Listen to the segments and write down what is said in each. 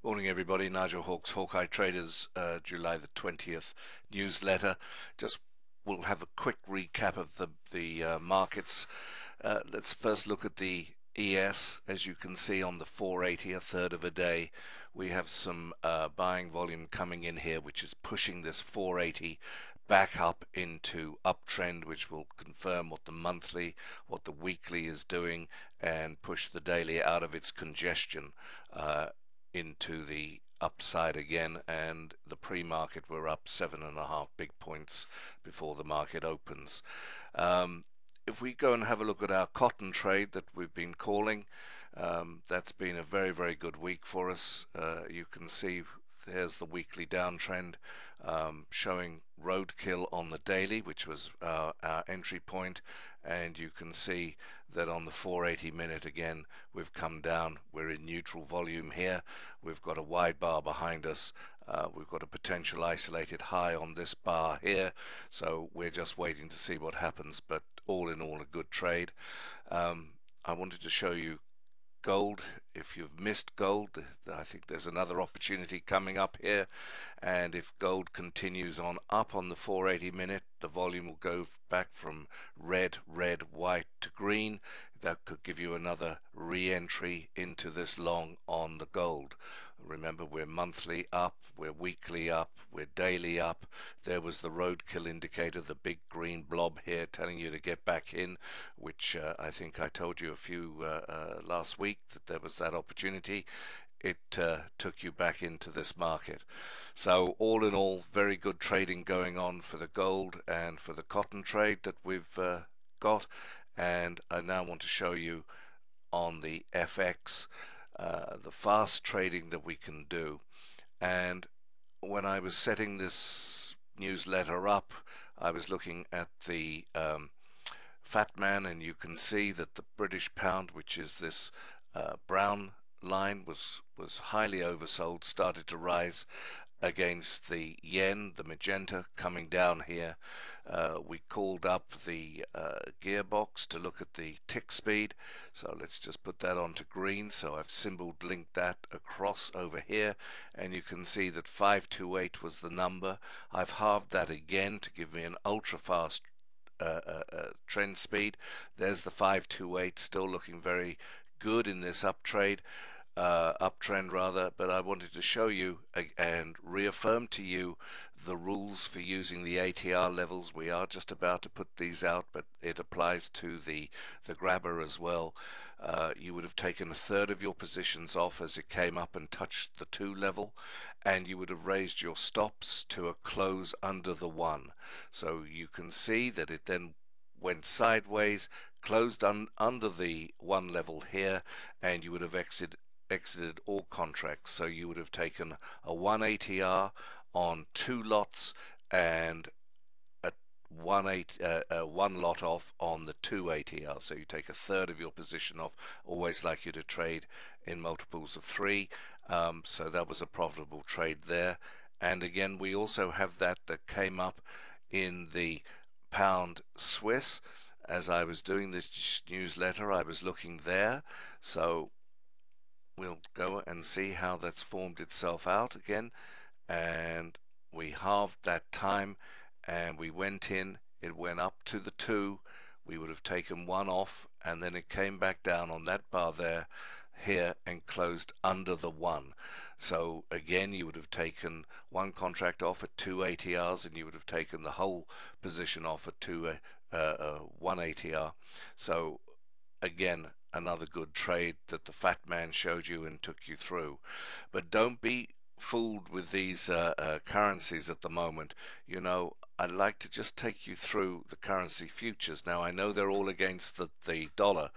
Morning, everybody. Nigel Hawkes, Hawkeye Traders, July the 20th newsletter. Just we'll have a quick recap of the markets. Let's first look at the ES. As you can see on the 480, a third of a day, we have some buying volume coming in here, which is pushing this 480 back up into uptrend, which will confirm what the monthly, what the weekly is doing, and push the daily out of its congestion into the upside again. And the pre-market we're up 7.5 big points before the market opens. If we go and have a look at our cotton trade that we've been calling, that's been a very good week for us. You can see there's the weekly downtrend, showing roadkill on the daily, which was our entry point, and you can see that on the 480 minute again we've come down. We're in neutral volume here. We've got a wide bar behind us. We've got a potential isolated high on this bar here, so we're just waiting to see what happens, but all in all a good trade. I wanted to show you gold. If you've missed gold, I think there's another opportunity coming up here, and if gold continues on up on the 480 minute, the volume will go back from red, white to green. That could give you another re-entry into this long on the gold. Remember, we're monthly up, we're weekly up, we're daily up. There was the roadkill indicator, the big green blob here telling you to get back in, which I think I told you a few last week that there was that opportunity. It took you back into this market. So all in all, very good trading going on for the gold and for the cotton trade that we've got. And I now want to show you on the FX the fast trading that we can do. And when I was setting this newsletter up, I was looking at the fat man, and you can see that the British pound, which is this brown line, was highly oversold, started to rise against the yen, the magenta coming down here. We called up the gearbox to look at the tick speed, so let's just put that onto green. So I've symboled linked that across over here, and you can see that 528 was the number. I've halved that again to give me an ultra fast trend speed. There's the 528, still looking very good in this uptrend rather, but I wanted to show you and reaffirm to you the rules for using the ATR levels. We are just about to put these out, but it applies to the grabber as well. You would have taken a third of your positions off as it came up and touched the 2 level, and you would have raised your stops to a close under the 1. So you can see that it then went sideways, closed under the 1 level here, and you would have exited all contracts. So you would have taken a 1 ATR on 2 lots and a 1 lot off on the 2 ATR. So you take a third of your position off. Always like you to trade in multiples of 3. So that was a profitable trade there. And again, we also have that came up in the pound Swiss. As I was doing this newsletter, I was looking there. So we'll go and see how that's formed itself out again. And we halved that time, and we went in. It went up to the 2. We would have taken 1 off, and then it came back down on that bar there here and closed under the 1. So again, you would have taken 1 contract off at 2 ATRs, and you would have taken the whole position off at 1 ATR. So again, another good trade that the fat man showed you and took you through. But don't be fooled with these currencies at the moment. You know, I'd like to just take you through the currency futures. Now, I know they're all against the dollar,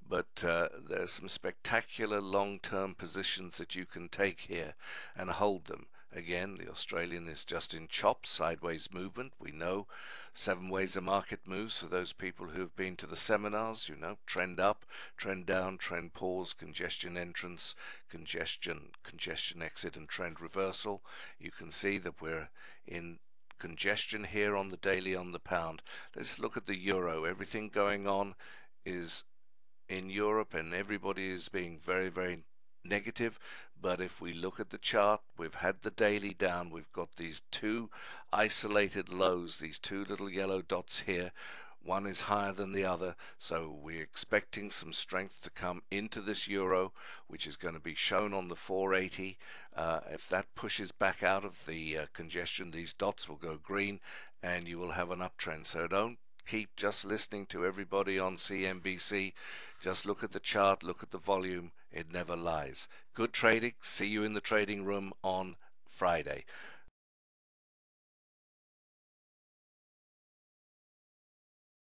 but there's some spectacular long-term positions that you can take here and hold them. Again, the Australian is just in chop, sideways movement. We know 7 ways a market moves for those people who have been to the seminars. You know, trend up, trend down, trend pause, congestion entrance, congestion exit, and trend reversal. You can see that we're in congestion here on the daily on the pound. Let's look at the euro. Everything going on is in Europe, and everybody is being very negative, but if we look at the chart, we've had the daily down, we've got these two isolated lows, these two little yellow dots here. One is higher than the other, so we're expecting some strength to come into this euro, which is going to be shown on the 480. If that pushes back out of the congestion, these dots will go green and you will have an uptrend. So don't keep just listening to everybody on CNBC. Just look at the chart, look at the volume. It never lies. Good trading. See you in the trading room on Friday.